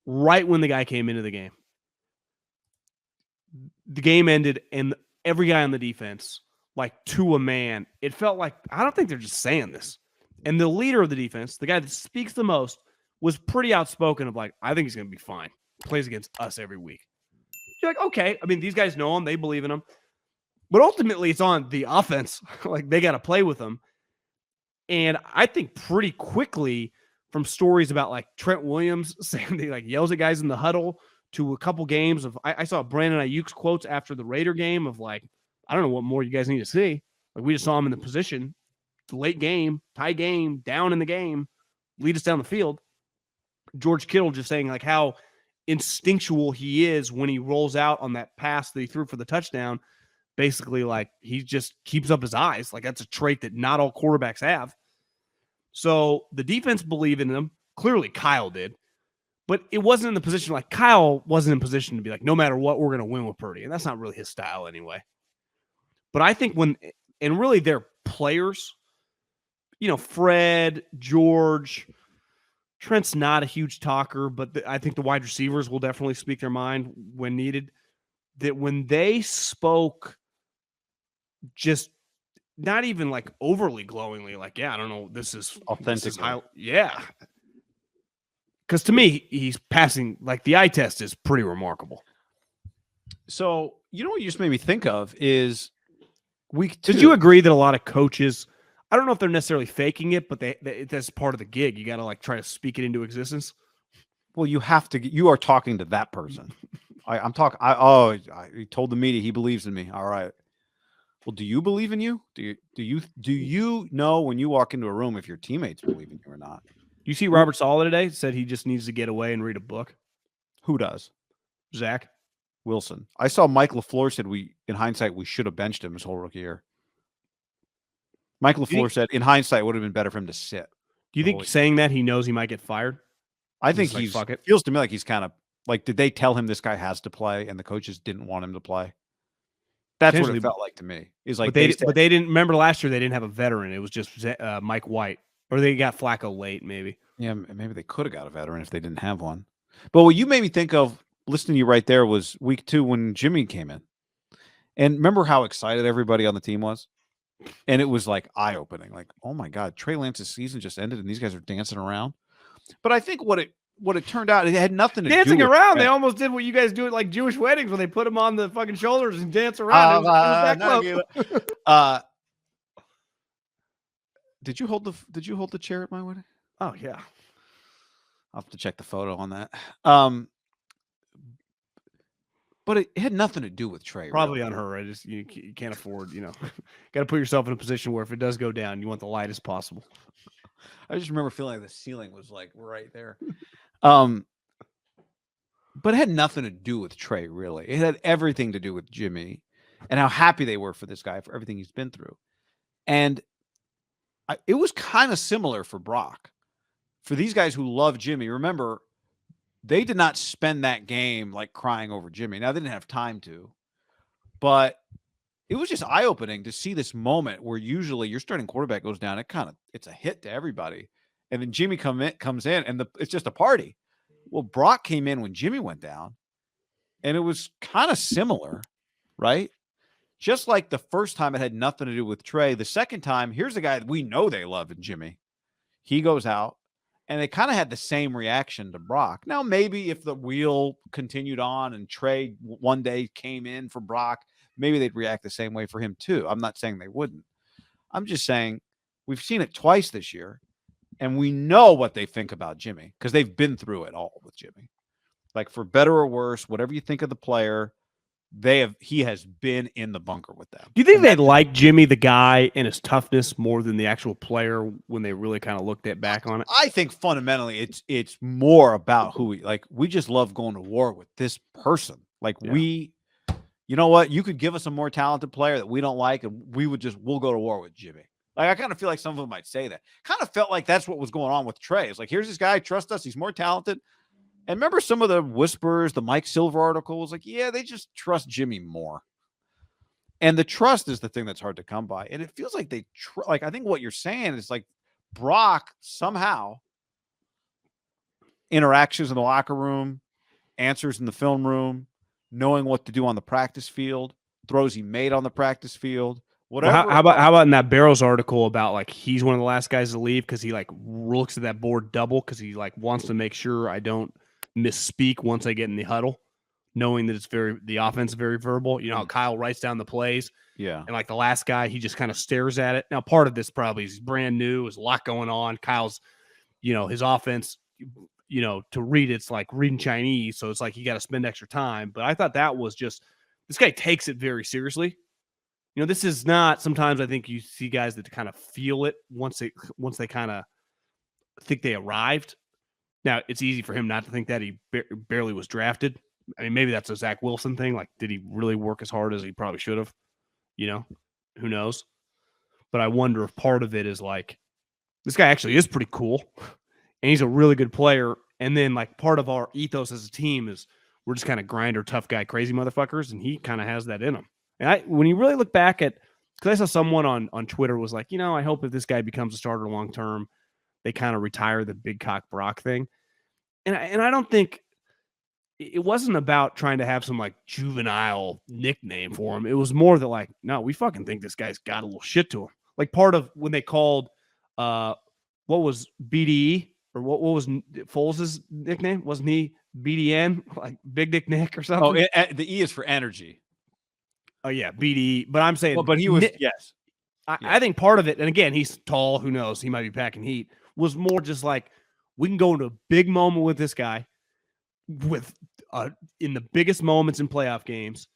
right when the guy came into the game. The game ended, and every guy on the defense, like to a man, it felt like, I don't think they're just saying this. And the leader of the defense, the guy that speaks the most, was pretty outspoken of like, I think he's going to be fine. Plays against us every week. You're like, okay. I mean, these guys know him. They believe in him. But ultimately, it's on the offense. Like, they got to play with him. And I think pretty quickly, from stories about like Trent Williams saying he like yells at guys in the huddle, to a couple games of, I saw Brandon Ayuk's quotes after the Raider game of like, I don't know what more you guys need to see. Like, we just saw him in the position, late game, tie game, down in the game, lead us down the field. George Kittle just saying like how instinctual he is when he rolls out on that pass that he threw for the touchdown. Basically, like, he just keeps up his eyes. Like, that's a trait that not all quarterbacks have. So the defense believed in him. Clearly, Kyle did. But it wasn't in the position, like, Kyle wasn't in position to be like, no matter what, we're going to win with Purdy. And that's not really his style anyway. But I think and really their players, Fred, George, Trent's not a huge talker, but I think the wide receivers will definitely speak their mind when needed. That when they spoke, just not even like overly glowingly, like, yeah, I don't know, this is authentic. Yeah. Because to me, he's passing, like, the eye test is pretty remarkable. So, what you just made me think of is week 2. Did you agree that a lot of coaches, I don't know if they're necessarily faking it, but that's part of the gig. You got to like try to speak it into existence. Well, you are talking to that person. I'm talking. He told the media he believes in me. All right. Well, do you believe in you? Do you know when you walk into a room if your teammates believe in you or not? You see Robert Saleh today said he just needs to get away and read a book. Who does? Zach Wilson. I saw Mike LaFleur said in hindsight, we should have benched him his whole rookie year. Mike LaFleur said in hindsight, it would have been better for him to sit. Do you think saying that he knows he might get fired? I think feels to me like he's kind of like, did they tell him this guy has to play and the coaches didn't want him to play? That's what it felt like to me. Is like, but they didn't remember last year. They didn't have a veteran. It was just Mike White, or they got Flacco late, maybe. Yeah, maybe they could have got a veteran if they didn't have one. But what you made me think of, listening to you right there, was week 2 when Jimmy came in. And remember how excited everybody on the team was? And it was like eye-opening. Like, oh my God, Trey Lance's season just ended and these guys are dancing around. But I think what it turned out, it had nothing to do with dancing around. They almost did what you guys do at like Jewish weddings when they put them on the fucking shoulders and dance around. Did you hold the chair at my wedding? Oh yeah. I'll have to check the photo on that. But it had nothing to do with Trey. Probably really. On her. You can't afford, got to put yourself in a position where if it does go down, you want the lightest possible. I just remember feeling like the ceiling was like right there. But it had nothing to do with Trey, really. It had everything to do with Jimmy and how happy they were for this guy, for everything he's been through. And it was kind of similar for Brock. For these guys who love Jimmy, remember, they did not spend that game like crying over Jimmy. Now, they didn't have time to, but it was just eye-opening to see this moment where usually your starting quarterback goes down. It's a hit to everybody. And then Jimmy comes in and it's just a party. Well, Brock came in when Jimmy went down and it was kind of similar, right? Just like the first time it had nothing to do with Trey. The second time, here's a guy that we know they love in Jimmy. He goes out. And they kind of had the same reaction to Brock. Now, maybe if the wheel continued on and Trey one day came in for Brock, maybe they'd react the same way for him too. I'm not saying they wouldn't. I'm just saying we've seen it twice this year, and we know what they think about Jimmy because they've been through it all with Jimmy. Like, for better or worse, whatever you think of the player, he has been in the bunker with them. Do you think they like Jimmy, the guy, and his toughness more than the actual player when they really kind of looked back on it? I think fundamentally it's more about we just love going to war with this person. Like, you know what? You could give us a more talented player that we don't like, and we'll go to war with Jimmy. Like, I kind of feel like some of them might say that. Kind of felt like that's what was going on with Trey. It's like, here's this guy, trust us, he's more talented. And remember some of the whispers, the Mike Silver articles, like, yeah, they just trust Jimmy more. And the trust is the thing that's hard to come by. And it feels like I think what you're saying is like Brock somehow interactions in the locker room, answers in the film room, knowing what to do on the practice field, throws he made on the practice field, Well, whatever. how about in that Barrows article about like he's one of the last guys to leave because he like looks at that board double because he like wants to make sure I don't misspeak once I get in the huddle, knowing that the offense is very verbal. You know how Kyle writes down the plays. Yeah. And like the last guy, he just kind of stares at it. Now, part of this probably is he's brand new. There's a lot going on. Kyle's, his offense, to read it's like reading Chinese. So it's like you got to spend extra time. But I thought that was just, this guy takes it very seriously. This is not, sometimes I think you see guys that kind of feel it once they kind of think they arrived. Now, it's easy for him not to think that he barely was drafted. I mean, maybe that's a Zach Wilson thing. Like, did he really work as hard as he probably should have? Who knows? But I wonder if part of it is like, this guy actually is pretty cool and he's a really good player. And then like part of our ethos as a team is we're just kind of grinder, tough guy, crazy motherfuckers. And he kind of has that in him. And when you really look back at, because I saw someone on Twitter was like, I hope if this guy becomes a starter long term, they kind of retire the big cock Brock thing. And I don't think it wasn't about trying to have some like juvenile nickname for him. It was more that like, no, we fucking think this guy's got a little shit to him. Like part of when they called, what was BDE or what was Foles' nickname? Wasn't he BDN, like Big Dick Nick or something? Oh, the E is for energy. Oh yeah, BDE. But I'm saying, but he was yes. I think part of it, and again, he's tall. Who knows? He might be packing heat. Was more just like we can go into a big moment with this guy, with in the biggest moments in playoff games,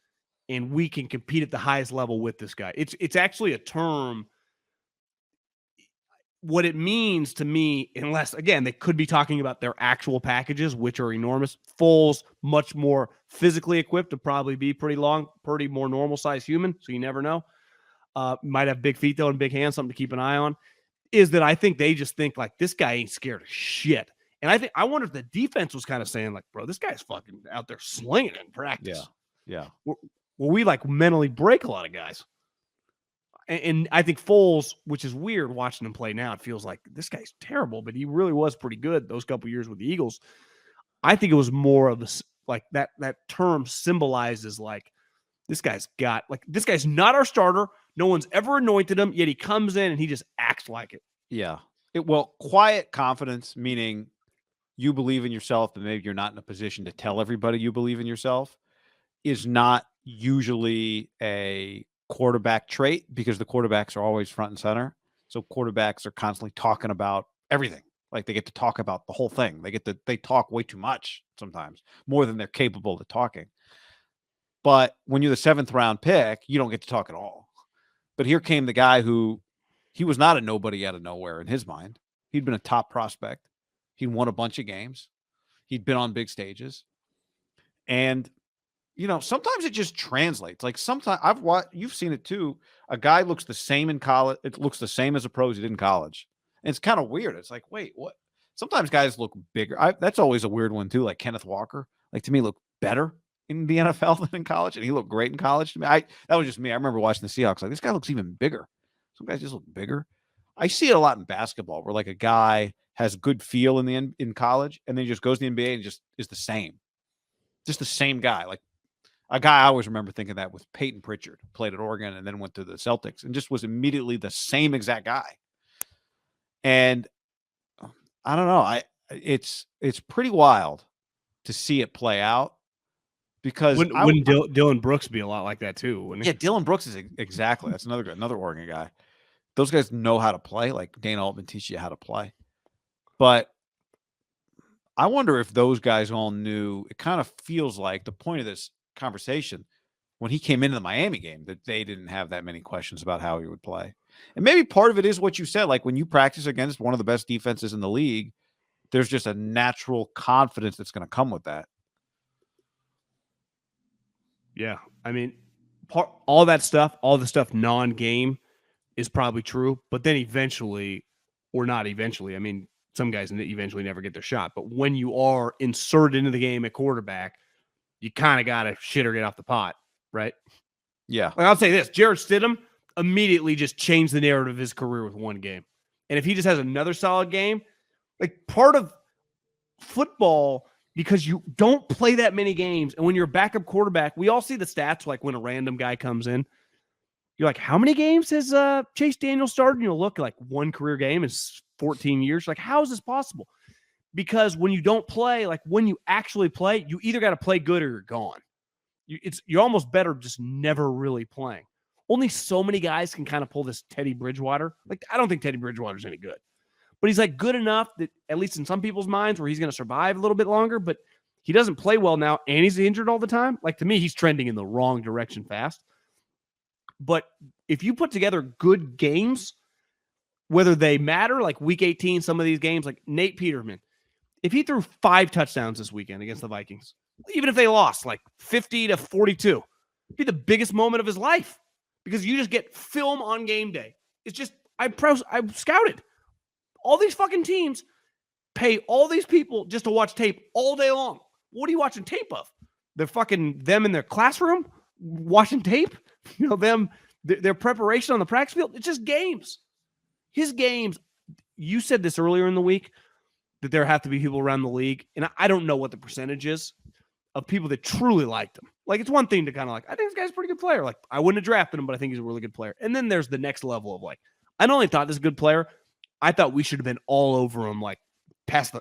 and we can compete at the highest level with this guy. It's actually a term. What it means to me, unless again they could be talking about their actual packages, which are enormous. Foles much more physically equipped to probably be pretty more normal size human. So you never know. Might have big feet though and big hands, something to keep an eye on. Is that I think they just think like this guy ain't scared of shit. And I wonder if the defense was kind of saying like, bro, this guy's fucking out there slinging in practice. Yeah. Well, we like mentally break a lot of guys. And I think Foles, which is weird watching him play now, it feels like this guy's terrible, but he really was pretty good those couple years with the Eagles. I think it was more of this, like that term symbolizes like this guy's not our starter. No one's ever anointed him, yet he comes in and he just acts like it. Yeah. Quiet confidence, meaning you believe in yourself, but maybe you're not in a position to tell everybody you believe in yourself, is not usually a quarterback trait because the quarterbacks are always front and center. So quarterbacks are constantly talking about everything. Like they get to talk about the whole thing. They talk way too much sometimes, more than they're capable of talking. But when you're the 7th round pick, you don't get to talk at all. But here came the guy who he was not a nobody out of nowhere in his mind. He'd been a top prospect. He'd won a bunch of games. He'd been on big stages. And sometimes it just translates. Like sometimes you've seen it too. A guy looks the same in college. It looks the same as a pro as he did in college. And it's kind of weird. It's like, wait, what? Sometimes guys look bigger. That's always a weird one too. Like Kenneth Walker, like to me, looked better in the NFL than in college. And he looked great in college to me. That was just me. I remember watching the Seahawks. Like this guy looks even bigger. Some guys just look bigger. I see it a lot in basketball where like a guy has good feel in college and then he just goes to the NBA and just is the same. Just the same guy. Like a guy I always remember thinking that with Peyton Pritchard, played at Oregon and then went to the Celtics and just was immediately the same exact guy. And I don't know. It's pretty wild to see it play out because wouldn't Dylan Brooks be a lot like that too? Wouldn't he? Yeah, Dylan Brooks is exactly. That's another Oregon guy. Those guys know how to play. Like Dana Altman teaches you how to play. But I wonder if those guys all knew. It kind of feels like the point of this conversation when he came into the Miami game that they didn't have that many questions about how he would play. And maybe part of it is what you said. Like when you practice against one of the best defenses in the league, there's just a natural confidence that's going to come with that. Yeah. I mean, all the stuff non-game is probably true, but then eventually, or not eventually, I mean, some guys eventually never get their shot, but when you are inserted into the game at quarterback, you kind of got to shit or get off the pot, right? Yeah. Like I'll say this, Jarrett Stidham immediately just changed the narrative of his career with one game. And if he just has another solid game, like part of football, because you don't play that many games, and when you're a backup quarterback, we all see the stats like when a random guy comes in. You're like, how many games has Chase Daniel started? And you'll look like one career game is 14 years. Like, how is this possible? Because when you don't play, like when you actually play, you either got to play good or you're gone. You're almost better just never really playing. Only so many guys can kind of pull this Teddy Bridgewater. Like, I don't think Teddy Bridgewater's any good, but he's like good enough that at least in some people's minds where he's going to survive a little bit longer, but he doesn't play well now and he's injured all the time. Like, to me, he's trending in the wrong direction fast. But if you put together good games, whether they matter, like week 18, some of these games, like Nate Peterman, if he threw 5 touchdowns this weekend against the Vikings, even if they lost like 50-42, it'd be the biggest moment of his life because you just get film on game day. It's just, I scouted. All these fucking teams pay all these people just to watch tape all day long. What are you watching tape of? They're fucking them in their classroom watching tape? You know, their preparation on the practice field? It's just games. His games, you said this earlier in the week, that there have to be people around the league, and I don't know what the percentage is of people that truly liked him. Like, it's one thing to kind of like, I think this guy's a pretty good player. Like, I wouldn't have drafted him, but I think he's a really good player. And then there's the next level of like, I not only thought this is a good player, I thought we should have been all over him, like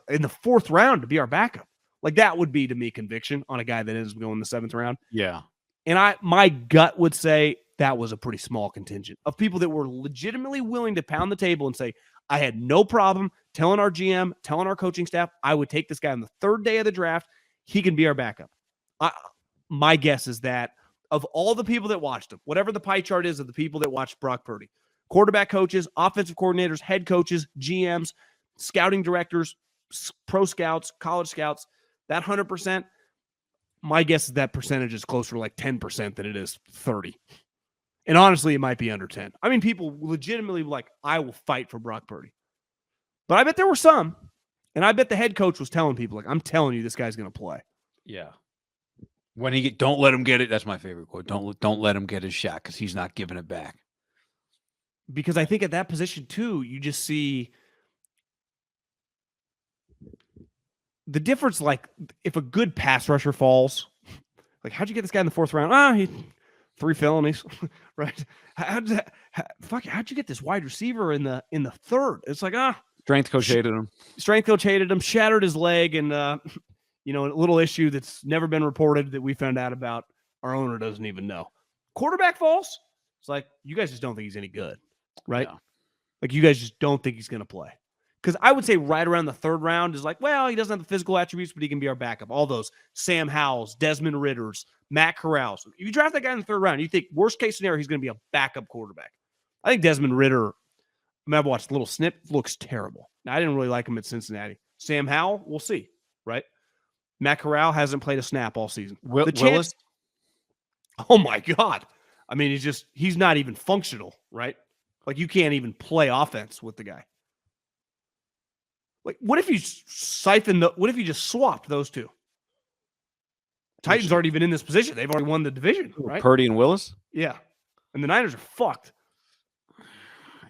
in the 4th round to be our backup. Like, that would be to me conviction on a guy that is going in the 7th round. Yeah. And my gut would say that was a pretty small contingent of people that were legitimately willing to pound the table and say, I had no problem telling our GM, telling our coaching staff, I would take this guy on the 3rd day of the draft. He can be our backup. My guess is that of all the people that watched him, whatever the pie chart is of the people that watched Brock Purdy, quarterback coaches, offensive coordinators, head coaches, GMs, scouting directors, pro scouts, college scouts, that 100%, my guess is that percentage is closer to like 10% than it is 30. And honestly, it might be under 10. I mean, people legitimately like, I will fight for Brock Purdy. But I bet there were some, and I bet the head coach was telling people, like, I'm telling you, this guy's going to play. Yeah. When don't let him get it. That's my favorite quote. Don't let him get his shot because he's not giving it back. Because I think at that position too, you just see the difference. Like, if a good pass rusher falls, like, how'd you get this guy in the 4th round? He 3 felonies, right? How'd you get this wide receiver in the 3rd? It's like, strength coach hated him. Strength coach hated him, shattered his leg, and a little issue that's never been reported that we found out about. Our owner doesn't even know. Quarterback falls. It's like, you guys just don't think he's any good, right? Yeah. Like, you guys just don't think he's going to play. Because I would say right around the 3rd round is like, well, he doesn't have the physical attributes, but he can be our backup. All those Sam Howells, Desmond Ritters, Matt Corrals. If you draft that guy in the 3rd round, you think worst case scenario, he's going to be a backup quarterback. I think Desmond Ritter, I've watched a little snip, looks terrible. Now, I didn't really like him at Cincinnati. Sam Howell, we'll see, right? Matt Corral hasn't played a snap all season. Willis? Oh my God. I mean, he's not even functional, right? Like, you can't even play offense with the guy. Like, what if you what if you just swapped those two? Titans aren't even in this position. They've already won the division, right? Purdy and Willis? Yeah. And the Niners are fucked.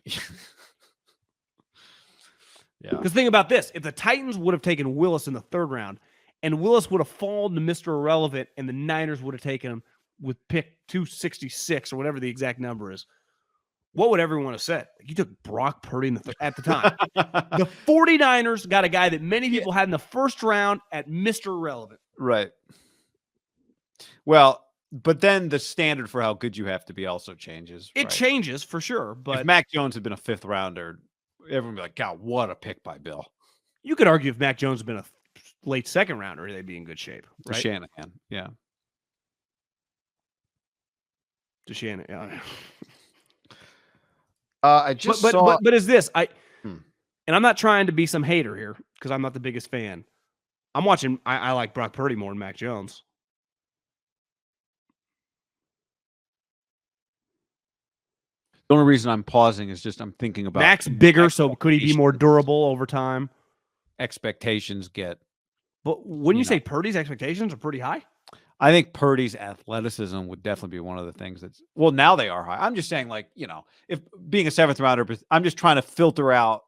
Yeah. Because think about this. If the Titans would have taken Willis in the 3rd round and Willis would have fallen to Mr. Irrelevant and the Niners would have taken him with pick 266 or whatever the exact number is, what would everyone have said? You took Brock Purdy at the time. The 49ers got a guy that many people had in the 1st round at Mr. Irrelevant. Right. Well, but then the standard for how good you have to be also changes. It changes for sure. But if Mac Jones had been a 5th rounder, everyone would be like, God, what a pick by Bill. You could argue if Mac Jones had been a late 2nd rounder, they'd be in good shape. Right? Shanahan. Yeah. To Shanahan. Yeah. I just saw. But is this and I'm not trying to be some hater here because I'm not the biggest fan. I'm watching. I like Brock Purdy more than Mac Jones. The only reason I'm pausing is just I'm thinking about Mac's bigger, so could he be more durable over time? Expectations get. But wouldn't you say Purdy's expectations are pretty high? I think Purdy's athleticism would definitely be one of the things that's, well, now they are high. I'm just saying, like, if being a 7th rounder, I'm just trying to filter out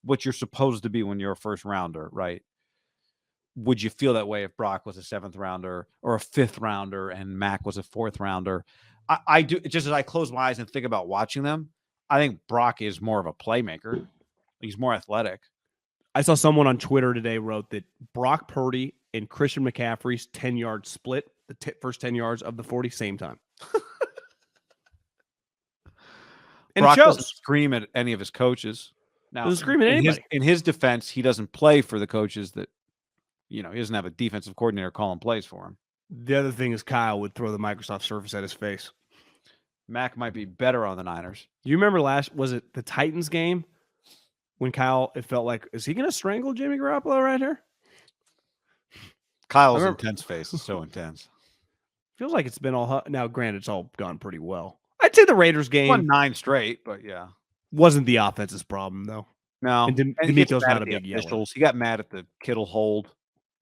what you're supposed to be when you're a 1st rounder, right? would you feel that way if Brock was a 7th rounder or a 5th rounder and Mac was a 4th rounder? I do, just as I close my eyes and think about watching them, I think Brock is more of a playmaker. He's more athletic. I saw someone on Twitter today wrote that Brock Purdy and Christian McCaffrey's 10-yard split, the first 10 yards of the 40, same time. And Brock it doesn't shows. scream at any of his coaches. Now, Doesn't scream at anybody. In his defense, he doesn't play for the coaches that, he doesn't have a defensive coordinator calling plays for him. The other thing is Kyle would throw the Microsoft Surface at his face. Mac might be better on the Niners. You remember was it the Titans game when Kyle, it felt like, is he going to strangle Jimmy Garoppolo right here? Kyle's intense face is so intense. Feels like it's been all, now granted, it's all gone pretty well. I'd say the Raiders game won 9 straight, but yeah. Wasn't the offense's problem, though. No. And he gets D'Amico's mad not at a the big yeller. officials. He got mad at the Kittle hold.